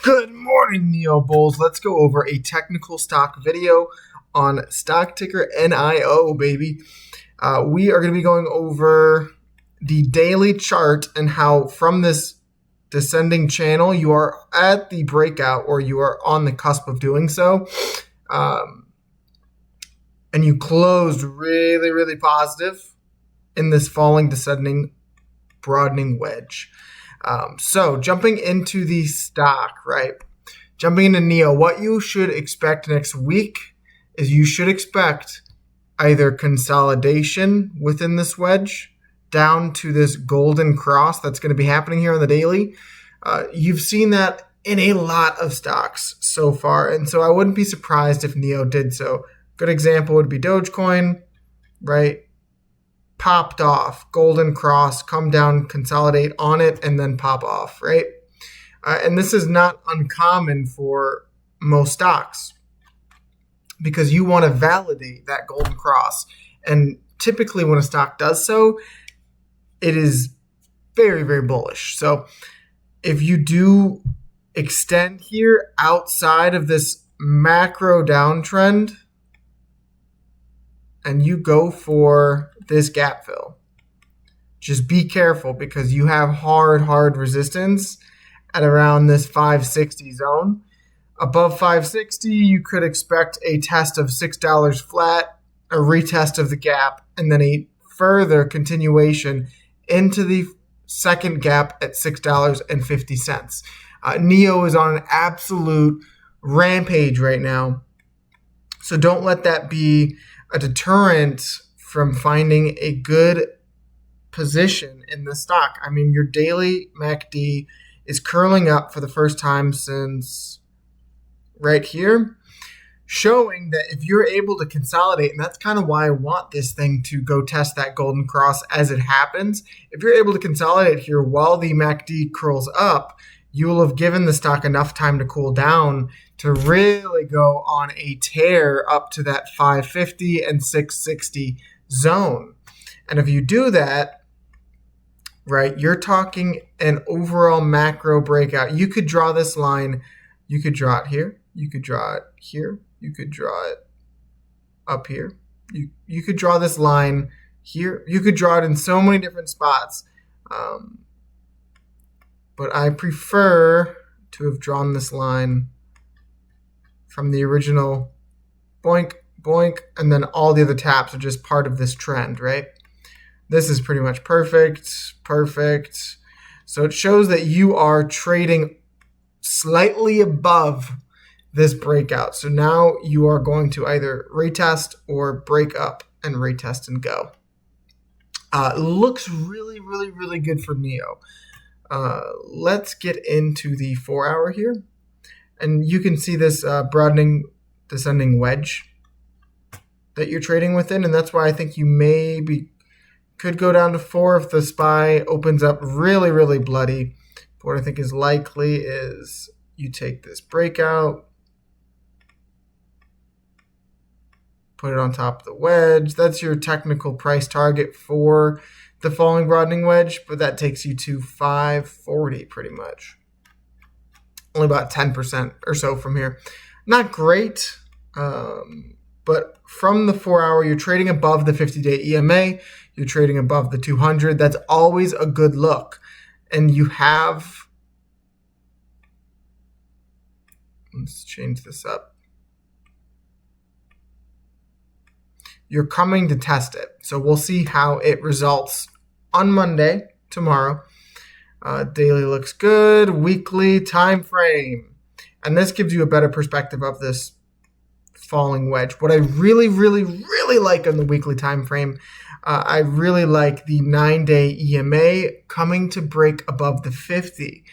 Good morning, Neo Bulls. Let's go over a technical stock video on stock ticker NIO, baby. We are going to be going over the daily chart and how from this descending channel you are at the breakout or you are on the cusp of doing so. And you closed really, really positive in this falling, descending, broadening wedge. So jumping into the stock, right? Jumping into Nio, what you should expect next week is you should expect either consolidation within this wedge down to this golden cross that's going to be happening here on the daily. You've seen that in a lot of stocks so far, and so I wouldn't be surprised if Nio did so. Good example would be Dogecoin, right? Popped off, golden cross, come down, consolidate on it, and then pop off, right? And this is not uncommon for most stocks because you want to validate that golden cross. And typically when a stock does so, it is very, very bullish. So if you do extend here outside of this macro downtrend and you go for this gap fill, just be careful because you have hard resistance at around this 560 zone. Above 560, you could expect a test of $6 flat, a retest of the gap, and then a further continuation into the second gap at $6.50. Nio is on an absolute rampage right now, so don't let that be a deterrent from finding a good position in the stock. I mean, your daily MACD is curling up for the first time since right here, showing that if you're able to consolidate, and that's kind of why I want this thing to go test that golden cross as it happens. If you're able to consolidate here while the MACD curls up, you will have given the stock enough time to cool down to really go on a tear up to that 550 and 660 zone. And if you do that, right, you're talking an overall macro breakout. You could draw this line. You could draw it here. You could draw it here. You could draw it up here. You could draw this line here. You could draw it in so many different spots. But I prefer to have drawn this line from the original boink, boink, and then all the other taps are just part of this trend, right? This is pretty much perfect. So it shows that you are trading slightly above this breakout. So now you are going to either retest or break up and retest and go. Looks really good for Nio. Let's get into the 4 hour here. And you can see this broadening descending wedge that you're trading within. And that's why I think you could go down to 4 if the SPY opens up really bloody. But what I think is likely is you take this breakout, put it on top of the wedge. That's your technical price target for the falling broadening wedge, but that takes you to 540 pretty much. Only about 10% or so from here. Not great, but from the 4 hour, you're trading above the 50-day EMA. You're trading above the 200. That's always a good look. And you have, let's change this up. You're coming to test it. So we'll see how it results on Monday, tomorrow. Daily looks good. Weekly time frame. And this gives you a better perspective of this falling wedge. What I really like on the weekly time frame, I really like the 9-day EMA coming to break above the 50.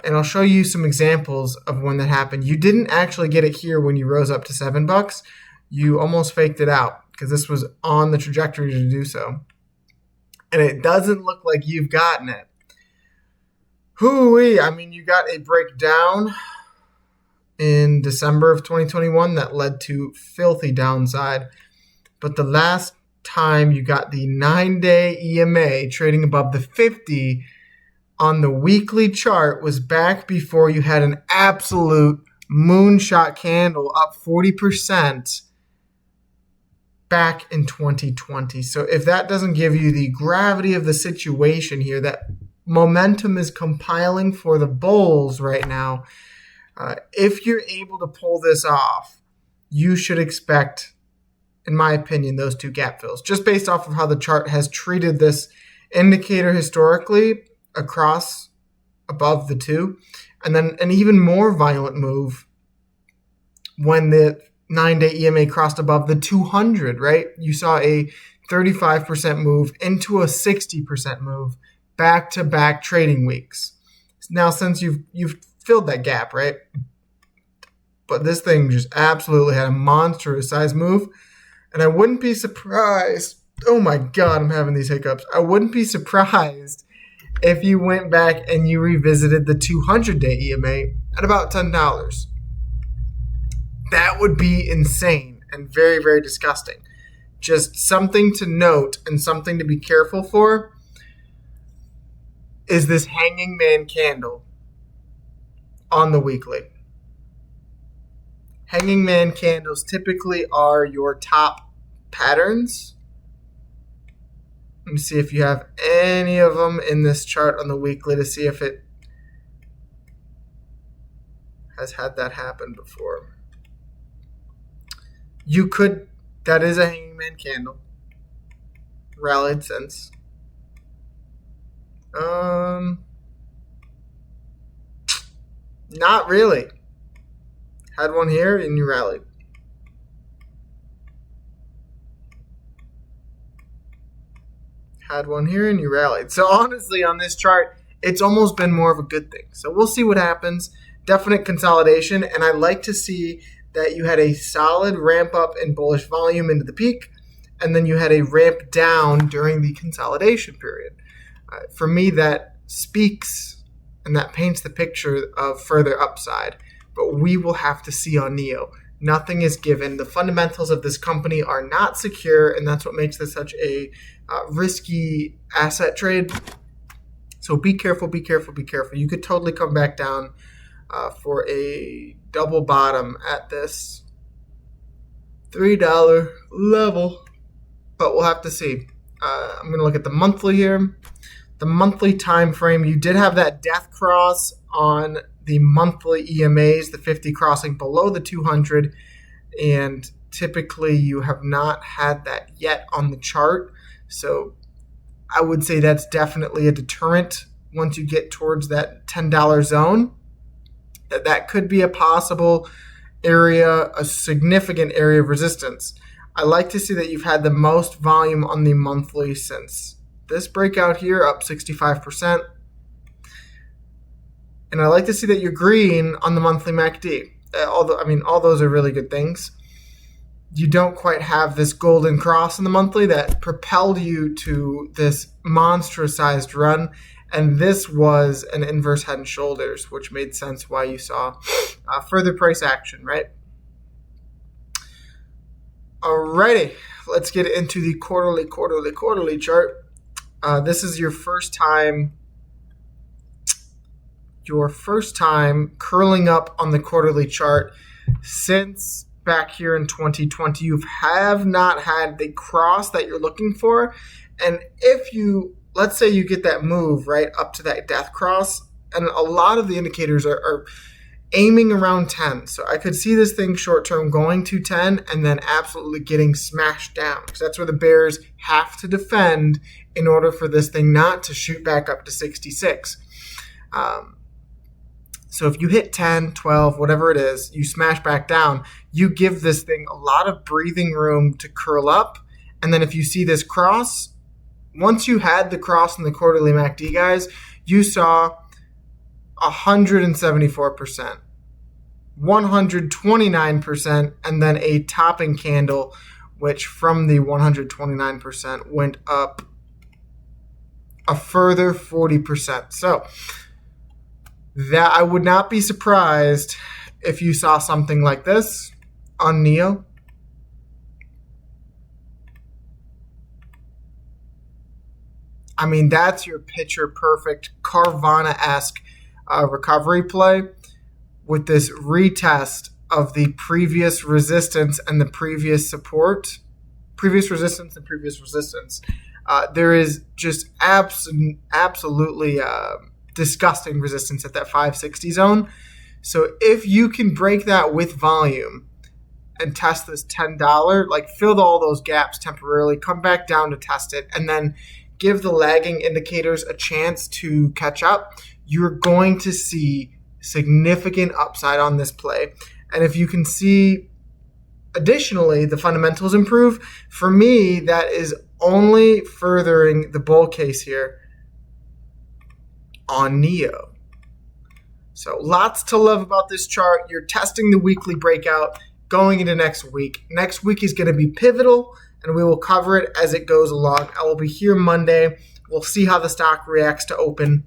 And I'll show you some examples of when that happened. You didn't actually get it here when you rose up to $7. You almost faked it out because this was on the trajectory to do so. And it doesn't look like you've gotten it. Hooey! I mean, you got a breakdown in December of 2021 that led to filthy downside. But the last time you got the 9-day EMA trading above the 50 on the weekly chart was back before you had an absolute moonshot candle up 40% back in 2020. So if that doesn't give you the gravity of the situation here, that momentum is compiling for the bulls right now. If you're able to pull this off, you should expect, in my opinion, those two gap fills, just based off of how the chart has treated this indicator historically across above the two, and then an even more violent move when the 9-day EMA crossed above the 200, right? You saw a 35% move into a 60% move back-to-back trading weeks. Now, since you've filled that gap, right? But this thing just absolutely had a monstrous size move, and I wouldn't be surprised. Oh my God, I'm having these hiccups. I wouldn't be surprised if you went back and you revisited the 200-day EMA at about $10. That would be insane and very, very disgusting. Just something to note and something to be careful for is this hanging man candle on the weekly. Hanging man candles typically are your top patterns. Let me see if you have any of them in this chart on the weekly to see if it has had that happen before. You could, that is a hanging man candle. Rallied since. Not really. Had one here and you rallied. Had one here and you rallied. So honestly, on this chart, it's almost been more of a good thing. So we'll see what happens. Definite consolidation, and I like to see that you had a solid ramp up in bullish volume into the peak, and then you had a ramp down during the consolidation period. For me, that speaks and that paints the picture of further upside, but we will have to see on Nio. Nothing is given. The fundamentals of this company are not secure, and that's what makes this such a risky asset trade. So be careful, be careful, be careful. You could totally come back down for a double bottom at this $3 level, but we'll have to see. I'm going to look at the monthly here. The monthly time frame, you did have that death cross on the monthly EMAs, the 50 crossing below the 200, and typically you have not had that yet on the chart. So I would say that's definitely a deterrent once you get towards that $10 zone. That could be a possible area, a significant area of resistance. I like to see that you've had the most volume on the monthly since this breakout here, up 65%. And I like to see that you're green on the monthly MACD. Although, I mean, all those are really good things. You don't quite have this golden cross in the monthly that propelled you to this monstrous-sized run. And this was an inverse head and shoulders, which made sense why you saw further price action, right? Alrighty, let's get into the quarterly chart. This is your first time curling up on the quarterly chart since back here in 2020. You have not had the cross that you're looking for. And if you, let's say you get that move right up to that death cross, and a lot of the indicators are aiming around 10. So I could see this thing short term going to 10 and then absolutely getting smashed down, because that's where the bears have to defend in order for this thing not to shoot back up to 66. So if you hit 10, 12, whatever it is, you smash back down, you give this thing a lot of breathing room to curl up. And then if you see this cross, once you had the cross in the quarterly MACD, guys, you saw 174%, 129%, and then a topping candle, which from the 129% went up a further 40%. So that I would not be surprised if you saw something like this on Nio. I mean, that's your picture perfect Carvana-esque recovery play with this retest of the previous resistance and the previous support, previous resistance and previous resistance. There is just absolutely disgusting resistance at that 560 zone. So if you can break that with volume and test this $10, like fill all those gaps temporarily, come back down to test it, and then give the lagging indicators a chance to catch up, you're going to see significant upside on this play. And if you can see additionally the fundamentals improve, for me, that is only furthering the bull case here on Nio. So lots to love about this chart. You're testing the weekly breakout going into next week. Next week is going to be pivotal, and we will cover it as it goes along. I will be here Monday. We'll see how the stock reacts to open.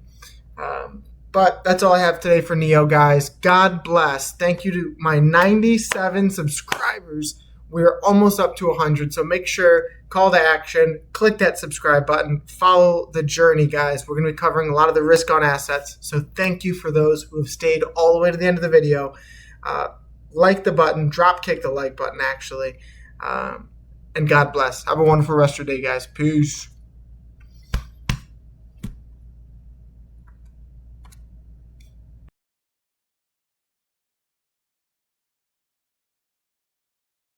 But that's all I have today for Nio, guys. God bless. Thank you to my 97 subscribers. We're almost up to 100, so make sure, call to action, click that subscribe button, follow the journey, guys. We're going to be covering a lot of the risk on assets, so thank you for those who have stayed all the way to the end of the video. Like the button, drop kick the like button, actually. And God bless. Have a wonderful rest of your day, guys. Peace.